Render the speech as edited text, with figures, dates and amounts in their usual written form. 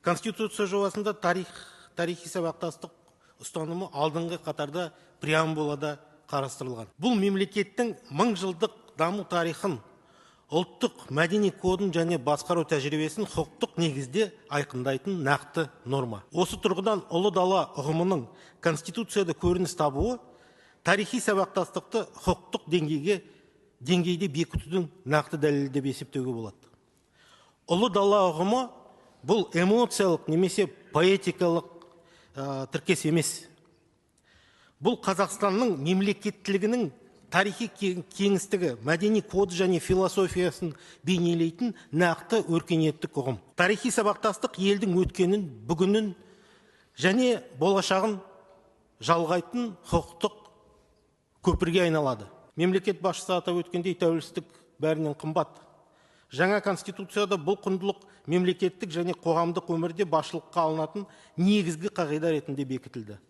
Конституция жобасында тарихи сабақтастық ұстанымы алдыңғы қатарда преамбулада қарастырылған. Бұл мемлекеттің 1000 жылдық даму тарихын, ұлттық мәдени кодын және басқару тәжірибесін құқықтық негізде айқындайтын нақты норма. Осы тұрғыдан ұлы дала ұғымының Конституцияда көрініс табуы тарихи сабақтастықты құқықтық деңгейде бекітудің нақты дәлелі деп есептеуге болады. Ұлы дала ұғымы бұл эмоциялық немесе поэтикалық тіркес емес. Бұл Қазақстанның мемлекеттілігінің тарихи кеңістігі, мәдени коды және философиясын бейнелейтін нақты өркениеттік ұғым. Тарихи сабақтастық елдің өткенін, бүгінін және болашағын жалғайтын құқықтық көпірге айналады. Мемлекет басшысы атап өткендей, тәуелсіздік бәрінен қымбат. Жаңа Конституцияда бұл құндылық мемлекеттік және қоғамдық өмірде басшылыққа алынатын негізгі қағида ретінде бекітілді.